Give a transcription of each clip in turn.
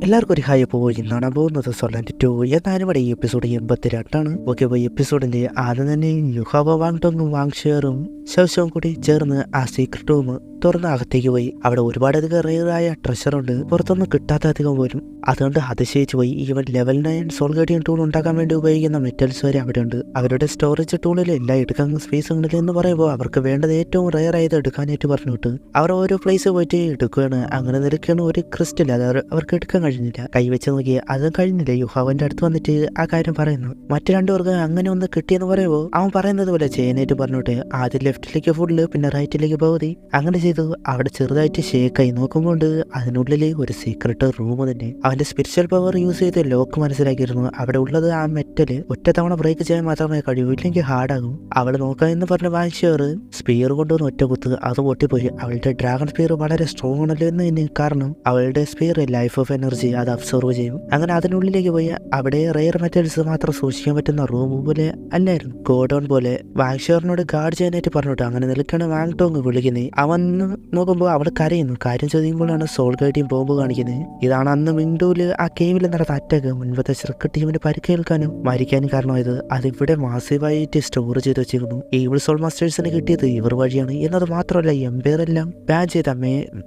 എല്ലാവർക്കും ഒരു ഹായ് പോയി ഇന്നാണ് പോകുന്നത് സൊല്ലാൻഡ് 2 എന്നാലും ഇവിടെ ഈ എപ്പിസോഡ് 82 ഓക്കെ പോയി എപ്പിസോഡിന്റെ ആദ്യം തന്നെ യുഹാവോ വാങ്ടോങ്ങും വാങ്ഷെയറും ശവശവും കൂടി ചേർന്ന് ആ സീക്രട്ട് റൂം തുറന്ന് അകത്തേക്ക് പോയി. അവിടെ ഒരുപാടധികം റെയറായ ട്രഷറുണ്ട്, പുറത്തൊന്നും കിട്ടാത്ത അധികം പോലും. അതുകൊണ്ട് അതിശയിച്ചു പോയി. Even level 9 soul guardian tool ഉണ്ടാക്കാൻ വേണ്ടി ഉപയോഗിക്കുന്ന മെറ്റൽസ് വരെ അവിടെ ഉണ്ട്. അവരുടെ സ്റ്റോറേജ് ടൂളിൽ എല്ലാം എടുക്കാൻ സ്പേസ് ഉണ്ടല്ലോ എന്ന് പറയുമ്പോൾ അവർക്ക് വേണ്ടത് ഏറ്റവും റെയർ ആയത് എടുക്കാനായിട്ട് പറഞ്ഞിട്ട് അവർ ഓരോ പ്ലേസ് പോയിട്ട് എടുക്കുകയാണ്. അങ്ങനെ നിൽക്കുകയാണ് ഒരു ക്രിസ്റ്റൽ, അത് അവർക്ക് എടുക്കാൻ കഴിഞ്ഞില്ല. കൈവച്ച് നോക്കി അതും കഴിഞ്ഞില്ല. യുഹാവന്റെ അടുത്ത് വന്നിട്ട് ആ കാര്യം പറയുന്നു. മറ്റു രണ്ടുപേർക്ക് അങ്ങനെ ഒന്ന് കിട്ടിയെന്ന് പറയുമ്പോൾ അവൻ പറയുന്നത് പോലെ ചെയ്യാനായിട്ട് പറഞ്ഞിട്ട് ആദ്യം ലെഫ്റ്റിലേക്ക് ഫുള്ള് പിന്നെ റൈറ്റിലേക്ക് പകുതി അങ്ങനെ ചെയ്തു. അവിടെ ചെറുതായിട്ട് ഷേക്കായി നോക്കുമ്പോൾ അതിനുള്ളിൽ ഒരു സീക്രട്ട് റൂം തന്നെ. അവന്റെ സ്പിരിച്വൽ പവർ യൂസ് ചെയ്ത് ലോക്ക് മനസ്സിലാക്കിയിരുന്നു. അവിടെ ഉള്ളത് ആ മെറ്റല് ഒറ്റ തവണ ബ്രേക്ക് ചെയ്യാൻ മാത്രമേ കഴിയൂ, ഇല്ലെങ്കിൽ ഹാർഡാകും. അവൾ നോക്കാം എന്ന് പറഞ്ഞ വാങ്ങിച്ചവർ സ്പിയർ കൊണ്ടുവന്ന് ഒറ്റ കുത്ത് അത് പൊട്ടിപ്പോയി. അവളുടെ ഡ്രാഗൺ സ്പിയർ വളരെ സ്ട്രോങ് ആണല്ലോ എന്നതിന് കാരണം അവളുടെ സ്പിയർ ലൈഫ് ഓഫ് എനർജി അത് അബ്സോർവ് ചെയ്യും. അങ്ങനെ അതിനുള്ളിലേക്ക് പോയി അവിടെ റെയർ മെറ്റൽസ് മാത്രം സൂക്ഷിക്കാൻ പറ്റുന്ന റൂം പോലെ അല്ലായിരുന്നു, ഗോഡൌൺ പോലെ. വാങ്ഷറിനോട് ഗാർഡ് ചെയ്യാനായിട്ട് പറഞ്ഞിട്ട് അങ്ങനെ നിൽക്കാണ് വാങ്ടോങ് വിളിക്കുന്നത്. അവൻ നോക്കുമ്പോൾ അവൾ കരയുന്നു. കാര്യം ചോദിക്കുമ്പോഴാണ് സോൾ ഗാർഡിയൻ ബോംബ് കാണിക്കുന്നത്. ഇതാണ് അന്ന് വിൻഡോയില് ആ കേവിൽ നടന്ന അറ്റാക്ക്. മുൻപത്തെ ശൃക്ക് ടീമിന് പരിക്കേൽക്കാനും മരിക്കാനും കാരണമായത്. അതിവിടെ മാസീവായിട്ട് സ്റ്റോർ ചെയ്ത് വെച്ചിരുന്നു. ഈവിൾ സോൾ മാസ്റ്റേഴ്സിന് കിട്ടിയത് ഇവർ വഴിയാണ് എന്നത് മാത്രമല്ല, എംപയർ എല്ലാം ബാൻ ചെയ്ത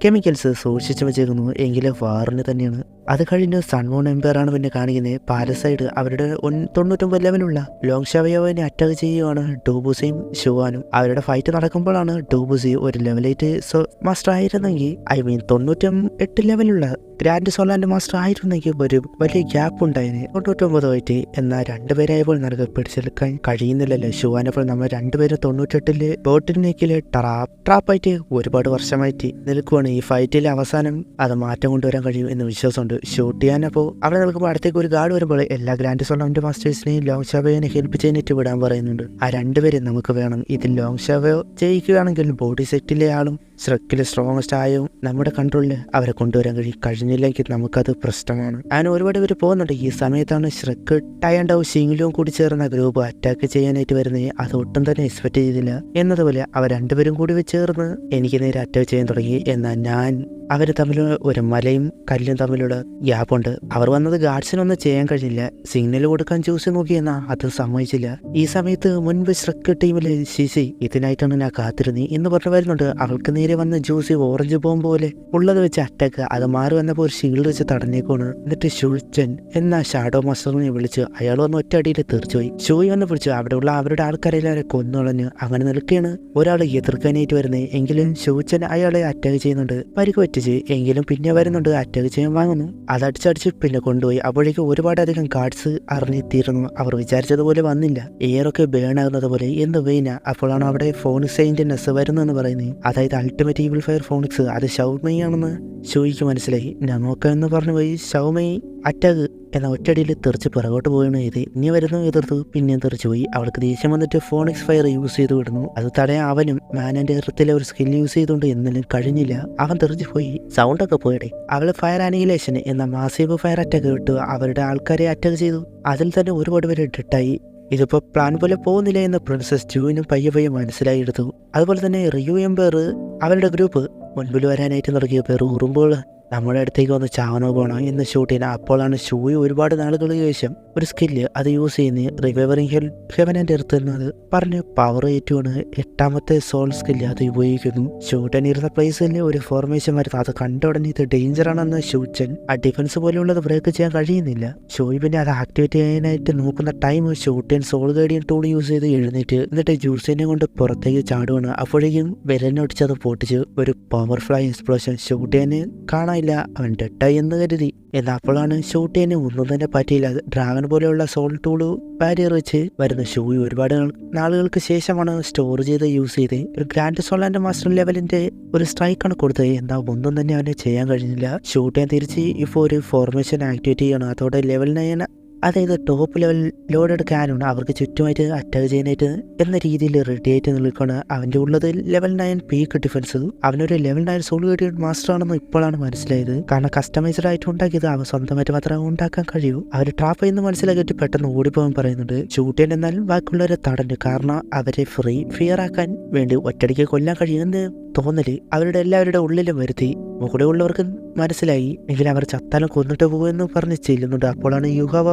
കെമിക്കൽസ് സൂക്ഷിച്ചു വെച്ചേക്കുന്നു. എങ്കിലും വാറിന് തന്നെയാണ്. അത് കഴിഞ്ഞ് സൺമൂൺ എംപയർ ആണ് പിന്നെ കാണിക്കുന്നത്. പാലസൈഡ് അവരുടെ 99 ലെവലുള്ള ലോങ് ഷവയോവിനെ അറ്റാക്ക് ചെയ്യുകയാണ് ഡൂബുസിയും ഷുവാനും. അവരുടെ ഫൈറ്റ് നടക്കുമ്പോഴാണ് ഡൂബുസി ഒരു ലെവൽ 8 മാസ്റ്റർ ആയിരുന്നെങ്കിൽ 98 ലെവലുള്ള ഗ്രാൻഡ് സോളാൻഡ് മാസ്റ്റർ ആയിരുന്നെങ്കിൽ ഒരു വലിയ ഗ്യാപ്പ് ഉണ്ടായിരുന്നു 99 എന്നാൽ രണ്ടുപേരായപ്പോൾ നിനക്ക് പിടിച്ചെടുക്കാൻ കഴിയുന്നില്ലല്ലോ. ഷുവാനപ്പോൾ നമ്മൾ രണ്ടുപേരും 98 ബോട്ടിനേക്കില് ട്രാപ്പായിട്ട് ഒരുപാട് വർഷമായിട്ട് നിൽക്കുവാണ്. ഈ ഫൈറ്റിലെ അവസാനം അത് മാറ്റം കൊണ്ടുവരാൻ കഴിയും എന്ന് വിശ്വാസമുണ്ട്. ഷൂട്ട് ചെയ്യാനപ്പോൾ അവിടെ നിൽക്കുമ്പോൾ അടുത്തേക്ക് ഒരു ഗാർഡ് വരുമ്പോൾ എല്ലാ ഗ്രാൻഡ് സോളാൻഡ് മാസ്റ്റേഴ്സിനെയും ലോങ് ഷവയോനെ ഹെൽപ്പ് ചെയ്യാനായിട്ട് വിടാൻ പറയുന്നുണ്ട്. ആ രണ്ടുപേരും നമുക്ക് വേണം. ഇതിൽ ലോങ് ഷവയോ ജയിക്കുകയാണെങ്കിൽ ബോഡി സെറ്റിലെ ആളും ശ്രക്കിൽ സ്ട്രോങ്സ്റ്റ് ആയും നമ്മുടെ കൺട്രോളിൽ അവരെ കൊണ്ടുവരാൻ കഴിഞ്ഞില്ലെങ്കിൽ നമുക്കത് പ്രശ്നമാണ്. അങ്ങനെ ഒരുപാട് പേര് പോകുന്നുണ്ട്. ഈ സമയത്താണ് ശ്രക്ക് ടയൻഡാവും ഷിങ്ങിലും കൂടി ചേർന്ന ഗ്രൂപ്പ് അറ്റാക്ക് ചെയ്യാനായിട്ട് വരുന്നത്. അത് ഒട്ടും തന്നെ എക്സ്പെക്ട് ചെയ്തില്ല. എന്നതുപോലെ അവർ രണ്ടുപേരും കൂടി ചേർന്ന് എനിക്ക് നേരെ അറ്റാക്ക് ചെയ്യാൻ തുടങ്ങി. എന്നാൽ ഞാൻ അവർ തമ്മിൽ ഒരു മലയും കല്ലും തമ്മിലുള്ള ഗ്യാപ്പുണ്ട്. അവർ വന്നത് ഗാർഡ്സിനൊന്നും ചെയ്യാൻ കഴിഞ്ഞില്ല. സിഗ്നൽ കൊടുക്കാൻ ചൂസ് നോക്കിയെന്നാ അത് സമ്മതിച്ചില്ല. ഈ സമയത്ത് മുൻപ് ശ്രക്ക് ടീമിലെ ശിശി ഇതിനായിട്ടാണ് ഞാൻ കാത്തിരുന്നത് എന്ന് പറഞ്ഞു വരുന്നുണ്ട്. അവൾക്ക് നേരെ വന്ന് ജ്യൂസി ഓറഞ്ച് ബോംബ് പോലെ ഉള്ളത് വെച്ച് അറ്റാക്ക്. അത് മാറി വന്നപ്പോൾ ഒരു ഷീൽഡ് വെച്ച് തടഞ്ഞേക്കാണ്. എന്നിട്ട് ഷുൾച്ചൻ എന്ന ഷാഡോ മാസ്റ്ററിനെ വിളിച്ച് അയാൾ വന്ന് ഒറ്റ അടിയിൽ തീർച്ചുപോയി. ഷൂയി വന്ന് പിടിച്ചു. അവിടെയുള്ള അവരുടെ ആൾക്കാരെല്ലാവരെ കൊന്നുകളഞ്ഞ്. അങ്ങനെ നിൽക്കുകയാണ് ഒരാൾ എതിർക്കാനായിട്ട് വരുന്നത്. എങ്കിലും ഷൂച്ചൻ അയാളെ അറ്റാക്ക് ചെയ്യുന്നുണ്ട്. പരിക്ക് പറ്റിച്ച് എങ്കിലും പിന്നെ വരുന്നുണ്ട്. അറ്റാക്ക് ചെയ്യാൻ വാങ്ങുന്നു. അതടിച്ചടിച്ച് പിന്നെ കൊണ്ടുപോയി. അപ്പോഴേക്കും ഒരുപാടധികം ഗാർഡ്സ് അറിഞ്ഞെത്തിയിരുന്നു. അവർ വിചാരിച്ചതുപോലെ വന്നില്ല. എയറൊക്കെ ബേൺ ആകുന്നത് പോലെ എന്ന് വെയിന. അപ്പോഴാണ് അവിടെ ഫോണിക്സ് സെയിന്റിനെസ് വരുന്നതെന്ന് പറയുന്നത്. അതായത് അൾട്ടിമേറ്റ് ഈവിൾ ഫയർ ഫോണിക്സ്. അത് ഷൗമൈ ആണെന്ന് ഷൂയിക്ക് മനസ്സിലായി. ഞാൻ നോക്കാമെന്ന് പറഞ്ഞു പോയി. ഷൗമൈ അറ്റാക്ക് എന്ന ഒറ്റടിയിൽ തെറിച്ച് പിറകോട്ട് പോയാണ് ഇത്. ഇനി വരുന്നു എതിർത്തു പിന്നെയും തെറിച്ചു പോയി. അവൾക്ക് ദേഷ്യം വന്നിട്ട് ഫോണിക്സ് ഫയർ യൂസ് ചെയ്ത് വിടുന്നു. അത് തടയാൻ അവനും മാനന്റെ എർത്തിലെ ഒരു സ്കിൽ യൂസ് ചെയ്തുകൊണ്ട് എന്നാലും കഴിഞ്ഞില്ല. അവൻ തെറിച്ചു പോയി. സൗണ്ടൊക്കെ പോയിടെ. അവൾ ഫയർ ആനിഹിലേഷൻ എന്ന മാസീവ് ഫയർ അറ്റാക്ക് വിട്ടു അവരുടെ ആൾക്കാരെ അറ്റാക്ക് ചെയ്തു. അതിൽ തന്നെ ഒരുപാട് പേര് ഡെഡായി. ഇതിപ്പോൾ പ്ലാൻ പോലെ പോകുന്നില്ല എന്ന് പ്രിൻസസ് ജൂവിനും പയ്യെ മനസ്സിലായെടുത്തു. അതുപോലെ തന്നെ റിയു എംപയർ അവരുടെ ഗ്രൂപ്പ് മുൻപിൽ വരാനായിട്ട് തുടങ്ങിയ പേർ ഉറുമ്പോൾ നമ്മുടെ അടുത്തേക്ക് വന്ന് ചാവനോ പോകണം എന്ന് ഷൂട്ട് ചെയ്യുന്നത്. അപ്പോഴാണ് ഷൂയി ഒരുപാട് നാളുകൾക്ക് ശേഷം ഒരു സ്കില്ല് അത് യൂസ് ചെയ്യുന്നത്. റിവൈവറിങ് ഹെവനൻ്റെ അടുത്ത് എന്നത് പറഞ്ഞ് പവർ ഏറ്റുമാണ് 8ാമത്തെ സോൾ സ്കില്ല് അത് ഉപയോഗിക്കുന്നു. ഷൂട്ടൻ ഇരുന്ന പ്ലേസിൽ ഒരു ഫോർമേഷൻ വരുന്നു. അത് കണ്ട ഉടനെ ഇത് ഡേഞ്ചർ ആണെന്ന് ഷൂച്ചൻ ആ ഡിഫൻസ് പോലെയുള്ളത് ബ്രേക്ക് ചെയ്യാൻ കഴിയുന്നില്ല. ഷോയി പിന്നെ അത് ആക്ടിവേറ്റ് ചെയ്യാനായിട്ട് നോക്കുന്ന ടൈം ഷൂട്ടൻ സോൾ ഗാർഡിയൻ ടൂൾ യൂസ് ചെയ്ത് എഴുന്നേറ്റ് എന്നിട്ട് ജ്യൂസിനെ കൊണ്ട് പുറത്തേക്ക് ചാടുകയാണ്. അപ്പോഴേക്കും വിരലിനൊടിച്ചത് പൊട്ടിച്ച് ഒരു പവർഫുൾ എക്സ്പ്ലോഷൻ. ഷൂട്ടനെ കാണാനില്ല. അവൻ ഡെഡായി എന്ന് കരുതി. എന്നാൽ അപ്പോഴാണ് ഷൂട്ട് ചെയ്യാൻ ഒന്നും തന്നെ പറ്റിയില്ല. ഡ്രാഗൺ പോലെയുള്ള സോൾ ടൂള് ബാരിയർ വെച്ച് വരുന്ന ഷൂയി ഒരുപാട് നാളുകൾക്ക് ശേഷമാണ് സ്റ്റോർ ചെയ്ത് യൂസ് ചെയ്ത് ഒരു ഗ്രാൻഡ് സോളാൻഡ് മാസ്റ്റർ ലെവലിന്റെ ഒരു സ്ട്രൈക്കാണ് കൊടുത്തത്. എന്നാൽ ഒന്നും തന്നെ അവനെ ചെയ്യാൻ കഴിഞ്ഞില്ല. ഷൂട്ട് ചെയ്യാൻ തിരിച്ച് ഇപ്പോൾ ഒരു ഫോർമേഷൻ ആക്ടിവേറ്റ് ചെയ്യണം. അതോടെ ലെവൽ 9 അതായത് ടോപ്പ് ലെവൽ ലോഡഡ് കാനോൺ അവർക്ക് ചുറ്റുമായിട്ട് അറ്റാക്ക് ചെയ്യാനായിട്ട് എന്ന രീതിയിൽ റെഡി ആയിട്ട് നിൽക്കുകയാണ്. അവൻ്റെ ഉള്ളത് ലെവൽ 9 പീക്ക് ഡിഫൻസ്. അവനൊരു ലെവൽ 9 സോൾ ഗേഡിയൻ മാസ്റ്റർ ആണെന്ന് ഇപ്പോഴാണ് മനസ്സിലായത്. കാരണം കസ്റ്റമൈസ്ഡ് ആയിട്ട് ഉണ്ടാക്കിയത് അവൻ സ്വന്തമായിട്ട് മാത്രമേ ഉണ്ടാക്കാൻ കഴിയൂ. അവർ ട്രാപ്പ് ചെയ്യുന്ന മനസ്സിലാക്കിയിട്ട് പെട്ടെന്ന് ഓടിപ്പോകാൻ പറയുന്നുണ്ട്. ഷൂട്ട് ചെയ്യാൻ എന്നാലും ബാക്കിയുള്ളവരെ തടഞ്ഞു. കാരണം അവരെ ഫിയർ ആക്കാൻ വേണ്ടി ഒറ്റടിക്ക് കൊല്ലാൻ കഴിയുമെന്ന് തോന്നല് അവരുടെ എല്ലാവരുടെ ഉള്ളിലും വരുത്തി. മുകളിൽ ഉള്ളവർക്ക് മനസ്സിലായി എങ്കിലും അവർ ചത്താലും കൊന്നിട്ട് പോകുമെന്ന് പറഞ്ഞ് ചെല്ലുന്നുണ്ട്. അപ്പോഴാണ് യുഹാവ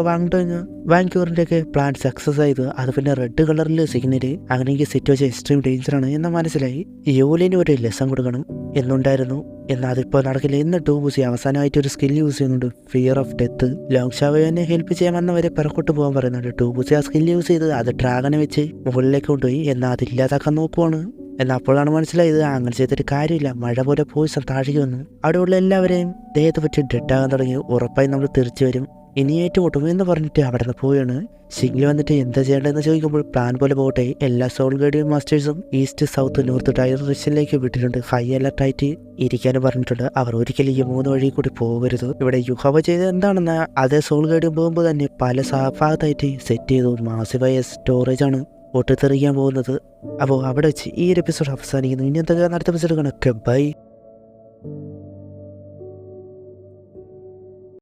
വാങ്ക്യൂറിന്റെ ഒക്കെ പ്ലാൻ സക്സസ് ആയത്. അത് പിന്നെ റെഡ് കളറിൽ സിഗ്നല്. അങ്ങനെയെങ്കിൽ സിറ്റുവേഷൻ എക്സ്ട്രീം ഡേഞ്ചറാണ് എന്ന് മനസ്സിലായി. യോലിന് ഒരു ലെസൺ കൊടുക്കണം എന്നുണ്ടായിരുന്നു. എന്നാൽ അതിപ്പോൾ നടക്കില്ല. എന്ന് ടൂബൂസി അവസാനമായിട്ട് ഒരു സ്കിൽ യൂസ് ചെയ്യുന്നുണ്ട്, ഫിയർ ഓഫ് ഡെത്ത്. ലോങ് ഷാവനെ ഹെൽപ്പ് ചെയ്യാൻ വന്നവരെ പിറക്കോട്ട് പോകാൻ പറയുന്നുണ്ട്. ടൂബൂസി ആ സ്കിൽ യൂസ് ചെയ്ത് അത് ഡ്രാഗനെ വെച്ച് മുകളിലേക്ക് കൊണ്ടുപോയി. എന്നാൽ അതില്ലാതാക്കാൻ നോക്കുവാണ്. എന്നാൽ അപ്പോഴാണ് മനസ്സിലായത് അങ്ങനെ ചെയ്തിട്ട് കാര്യമില്ല. മഴ പോലെ പോയിസൺ താഴേക്ക് വന്നു. അവിടെയുള്ള എല്ലാവരെയും ദേഹത്ത് പറ്റി ഡെഡാകാൻ തുടങ്ങി. ഉറപ്പായി നമ്മൾ തിരിച്ചു വരും, ഇനി ഏറ്റുമുട്ടും എന്ന് പറഞ്ഞിട്ട് അവിടെ നിന്ന് പോവുകയാണ്. ഷിംഗ്ലി വന്നിട്ട് എന്താ ചെയ്യേണ്ടതെന്ന് ചോദിക്കുമ്പോൾ പ്ലാൻ പോലെ പോകട്ടെ, എല്ലാ സോൾ ഗേഡിയൻ മാസ്റ്റേഴ്സും ഈസ്റ്റ് സൗത്ത് നോർത്ത് ഡയറക്ഷനിലേക്ക് വിട്ടിട്ടുണ്ട്. ഹൈ അലർട്ടായിട്ട് ഇരിക്കാനും പറഞ്ഞിട്ടുണ്ട്. അവർ ഒരിക്കലും ഈ 3 വഴി കൂടി പോകരുത്. ഇവിടെ യുഹാവ ചെയ്തത് എന്താണെന്ന് അതേ സോൾ ഗേഡിയൻ പോകുമ്പോൾ തന്നെ പല ഭാഗത്തായിട്ട് സെറ്റ് ചെയ്തു. മാസിവായ സ്റ്റോറേജ് ആണ് പൊട്ടിത്തെറിക്കാൻ പോകുന്നത്. അപ്പോൾ അവിടെ വെച്ച് ഈ ഒരു എപ്പിസോഡ് അവസാനിക്കുന്നു. ഇനി എന്തൊക്കെ അടുത്ത എപ്പിസോഡ് കാണാം. ബൈ.